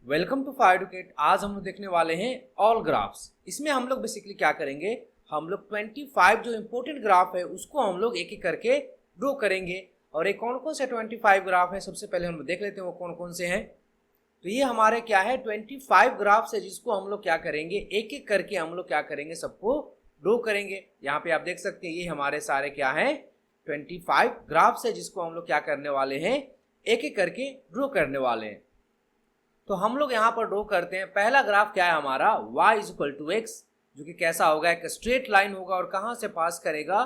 Welcome to fire educate. आज हम लोग देखने वाले हैं ऑल ग्राफ्स। इसमें हम लोग बेसिकली क्या करेंगे, हम लोग 25 जो इंपॉर्टेंट ग्राफ है उसको हम लोग एक एक करके ड्रॉ करेंगे। और ये कौन कौन से 25 ग्राफ है सबसे पहले हम लोग देख लेते हैं वो कौन कौन से हैं। तो ये हमारे क्या है 25 ग्राफ्स है जिसको हम लोग क्या करेंगे एक एक करके हम लोग क्या करेंगे सबको ड्रॉ करेंगे। यहाँ पे आप देख सकते हैं ये हमारे सारे क्या है 25 ग्राफ्स है जिसको हम लोग क्या करने वाले हैं एक एक करके ड्रॉ करने वाले हैं। तो हम लोग यहाँ पर ड्रॉ करते हैं। पहला ग्राफ क्या है हमारा y इक्वल टू एक्स, जो कि कैसा होगा, एक स्ट्रेट लाइन होगा और कहाँ से पास करेगा,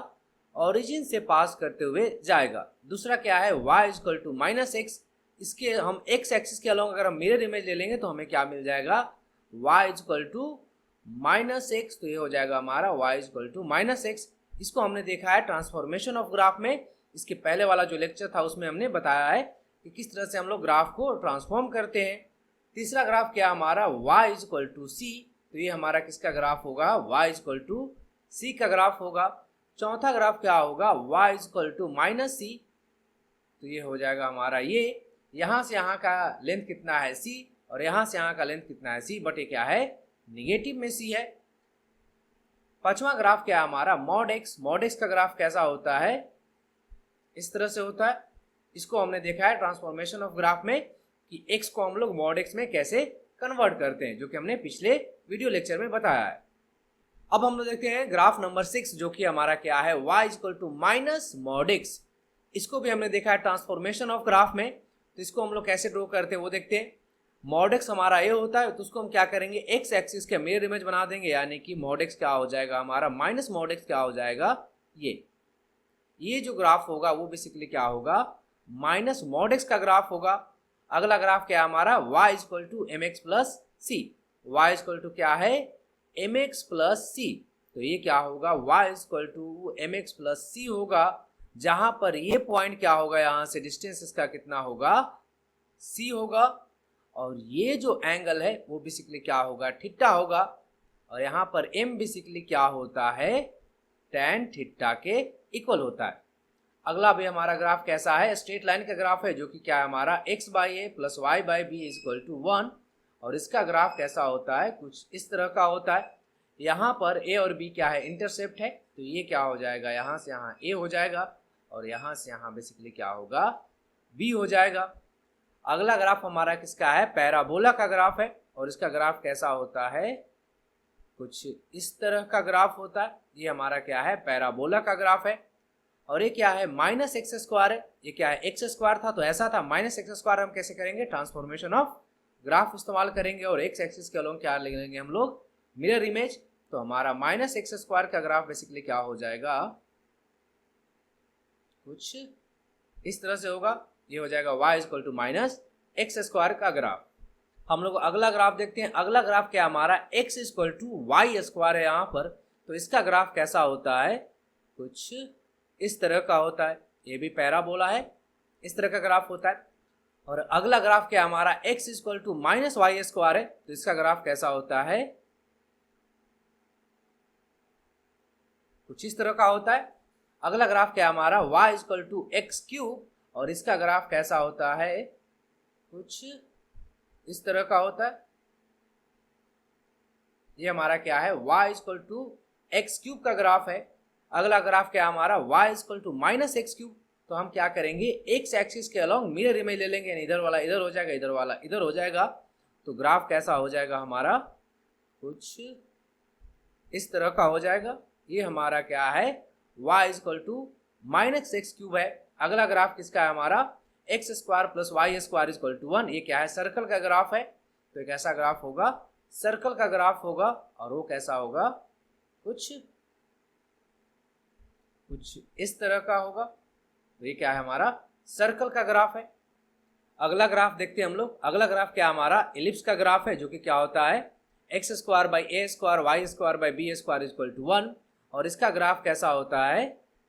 ओरिजिन से पास करते हुए जाएगा। दूसरा क्या है y equal to minus x, इसके हम एक्स एक्सिस के अलोंग अगर हम मिरर इमेज ले लेंगे तो हमें क्या मिल जाएगा y equal to minus x. तो ये हो जाएगा हमारा y equal to minus x. इसको हमने देखा है ट्रांसफॉर्मेशन ऑफ ग्राफ में। इसके पहले वाला जो लेक्चर था उसमें हमने बताया है कि किस तरह से हम लोग ग्राफ को ट्रांसफॉर्म करते हैं। तीसरा ग्राफ क्या हमारा y इक्वल टू सी, तो ये हमारा किसका ग्राफ होगा y इक्वल टू सी का ग्राफ होगा। चौथा ग्राफ क्या होगा y इक्वल टू माइनस सी, तो ये हो जाएगा हमारा ये यहाँ से यहाँ का लेंथ कितना है c और यहाँ से यहाँ का लेंथ कितना है c, बट ये क्या है निगेटिव में c है। पांचवा ग्राफ क्या है हमारा मॉड x का ग्राफ कैसा होता है, इस तरह से होता है। इसको हमने देखा है ट्रांसफॉर्मेशन ऑफ ग्राफ में कि x को हम लोग मॉड x में कैसे कन्वर्ट करते हैं, जो कि हमने पिछले वीडियो लेक्चर में बताया है। अब हम लोग देखते हैं ग्राफ नंबर 6, जो कि हमारा क्या है y equal to minus mod x। इसको भी हमने देखा है ट्रांसफॉर्मेशन ऑफ ग्राफ में। तो इसको हम लोग कैसे ड्रॉ करते हैं वो देखते हैं। मॉड x हमारा ये होता है, तो उसको हम क्या करेंगे x एक्सिस के मिरर इमेज बना देंगे, यानी कि मॉड x क्या हो जाएगा हमारा माइनस मॉड x क्या हो जाएगा ये जो ग्राफ होगा वो बेसिकली क्या होगा माइनस मॉड x का ग्राफ होगा। अगला ग्राफ क्या है हमारा y equal to m x plus c. y equal to क्या है एम एक्स प्लस सी, तो ये क्या होगा y equal to m x plus c होगा, जहां पर ये पॉइंट क्या होगा यहाँ से डिस्टेंस इसका कितना होगा c होगा। और ये जो एंगल है वो बेसिकली क्या होगा थीटा होगा। और यहाँ पर m बेसिकली क्या होता है tan थीटा के इक्वल होता है। अगला भी हमारा ग्राफ कैसा है स्ट्रेट लाइन का ग्राफ है, जो कि क्या है हमारा x by a plus y by b equal to 1। और इसका ग्राफ कैसा होता है कुछ इस तरह का होता है। यहाँ पर a और b क्या है इंटरसेप्ट है, तो ये क्या हो जाएगा यहाँ से यहाँ a हो जाएगा और यहाँ से यहाँ बेसिकली क्या होगा b हो जाएगा। अगला ग्राफ हमारा किसका है पैराबोला का ग्राफ है, और इसका ग्राफ कैसा होता है कुछ इस तरह का ग्राफ होता है। ये हमारा क्या है पैराबोला का ग्राफ है। और ये क्या है माइनस एक्स स्क्वायर है, ये क्या है एक्स स्क्वायर था तो ऐसा था, माइनस एक्स स्क्वायर हम कैसे करेंगे ट्रांसफॉर्मेशन ऑफ ग्राफ इस्तेमाल करेंगे और एक्स एक्सिस के अलोंग क्या ले लेंगे हम लोग मिरर इमेज। तो हमारा माइनस एक्स स्क्वायर का ग्राफ बेसिकली क्या हो जाएगा कुछ इस तरह से होगा, ये हो जाएगा y equal to minus x square का ग्राफ। हम लोग अगला ग्राफ देखते हैं। अगला ग्राफ क्या हमारा x equal to y square है यहाँ पर, तो इसका ग्राफ कैसा होता है कुछ इस तरह का होता है। ये भी पैराबोला है, इस तरह का ग्राफ होता है। और अगला ग्राफ क्या हमारा x equal to minus y square है, तो इसका ग्राफ कैसा होता है कुछ इस तरह का होता है। अगला ग्राफ क्या हमारा y equal to x cube, और इसका ग्राफ कैसा होता है कुछ इस तरह का होता है। ये हमारा क्या है y equal to x cube का ग्राफ है। अगला ग्राफ क्या हमारा y equal to minus x cube, तो हम क्या करेंगे एक्स एक्सिस के अलोंग मिरर इमेज ले लेंगे, इधर वाला इधर हो जाएगा, इधर वाला इधर हो जाएगा। तो ग्राफ कैसा हो जाएगा हमारा कुछ इस तरह का हो जाएगा। ये हमारा क्या है y equal to minus x cube है। अगला ग्राफ किसका है हमारा x square plus y square equal to 1। ये क्या है सर्कल का ग्राफ है, तो एक ऐसा ग्राफ होगा सर्कल का ग्राफ होगा, और वो कैसा होगा कुछ इस तरह का होगा। तो ये क्या है हमारा सर्कल का ग्राफ है। अगला ग्राफ देखते हैं हम लोग। अगला ग्राफ क्या हमारा एलिप्स का ग्राफ है, जो कि क्या होता है x square by a square y square by b square equal to 1। और इसका ग्राफ कैसा होता है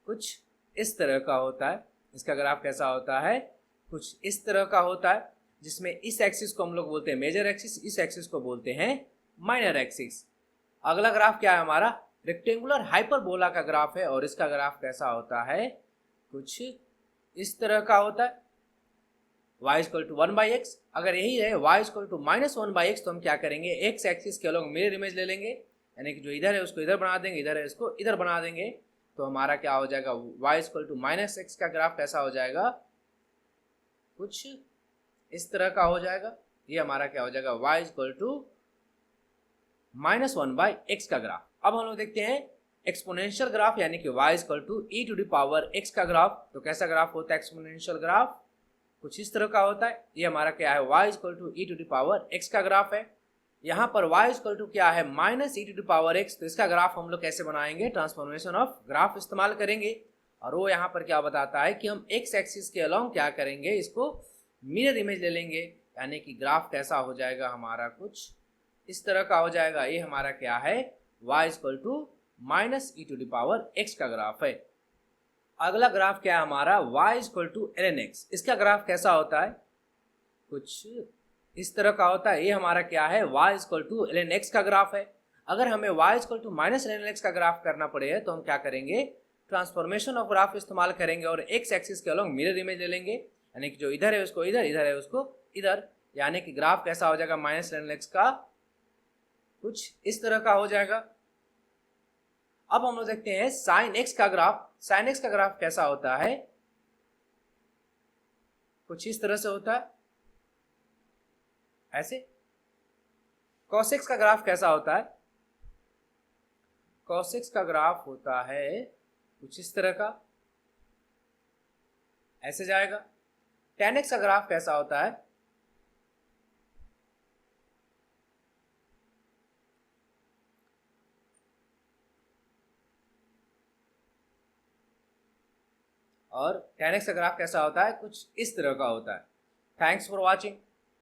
कुछ इस तरह का होता है। इसका ग्राफ कैसा होता है कुछ इस तरह का होता है, जिसमें इस एक्सिस को हम लोग बोलते हैं मेजर एक्सिस, इस एक्सिस को बोलते हैं माइनर एक्सिस। अगला ग्राफ क्या है हमारा रेक्टेंगुलर हाइपरबोला का ग्राफ है, और इसका ग्राफ कैसा होता है कुछ इस तरह का होता है। y equal to 1/x। अगर यही है y इक्वल टू -1/x तो हम क्या करेंगे, x एक्सिस के अलॉन्ग मिरर इमेज ले लेंगे, यानी कि जो इधर है उसको इधर बना देंगे, इधर है उसको इधर बना देंगे। तो हमारा क्या हो जाएगा, y इक्वल टू -x का ग्राफ कैसा हो जाएगा, कुछ इस तरह का हो जाएगा। ये हमारा क्या हो जाएगा, y इक्वल टू -1/x का ग्राफ। अब हम लोग देखते हैं एक्सपोनेंशियल ग्राफ, यानी कि y इक्वल टू e⁻x का ग्राफ। तो कैसा ग्राफ होता है एक्सपोनेंशियल ग्राफ, कुछ इस तरह का होता है। ये हमारा क्या है, y इक्वल टू e⁻x का ग्राफ है। यहाँ पर y इक्वल टू क्या है, -e⁻x। तो इसका ग्राफ हम लोग कैसे बनाएंगे, ट्रांसफॉर्मेशन ऑफ ग्राफ इस्तेमाल करेंगे। और वो यहाँ पर क्या बताता है कि हम x एक्सिस के अलॉन्ग क्या करेंगे, इसको मिरर इमेज ले लेंगे, यानी कि ग्राफ कैसा हो जाएगा हमारा, कुछ इस तरह का हो जाएगा। ये हमारा क्या है, y इक्वल टू -e⁻x का ग्राफ है। अगला ग्राफ क्या है हमारा, y equal to ln x। इसका ग्राफ कैसा होता है, कुछ इस तरह का होता है। ये हमारा क्या है, y equal to ln x का ग्राफ है। अगर हमें y equal to -ln x का ग्राफ करना पड़े तो हम क्या करेंगे, ट्रांसफॉर्मेशन ऑफ ग्राफ इस्तेमाल करेंगे और x एक्सिस के अलॉन्ग मिरर इमेज ले लेंगे, यानी कि जो इधर है उसको इधर, इधर है उसको इधर, यानी कि ग्राफ कैसा हो जाएगा, -ln x का कुछ इस तरह का हो जाएगा। अब हम लोग देखते हैं sin x का ग्राफ। sin x का ग्राफ कैसा होता है, कुछ इस तरह से होता है, ऐसे। cos x का ग्राफ कैसा होता है, cos x का ग्राफ होता है कुछ इस तरह का, ऐसे जाएगा। tan x का ग्राफ कैसा होता है, और tan x का ग्राफ कैसा होता है, कुछ इस तरह का होता है। Thanks for watching.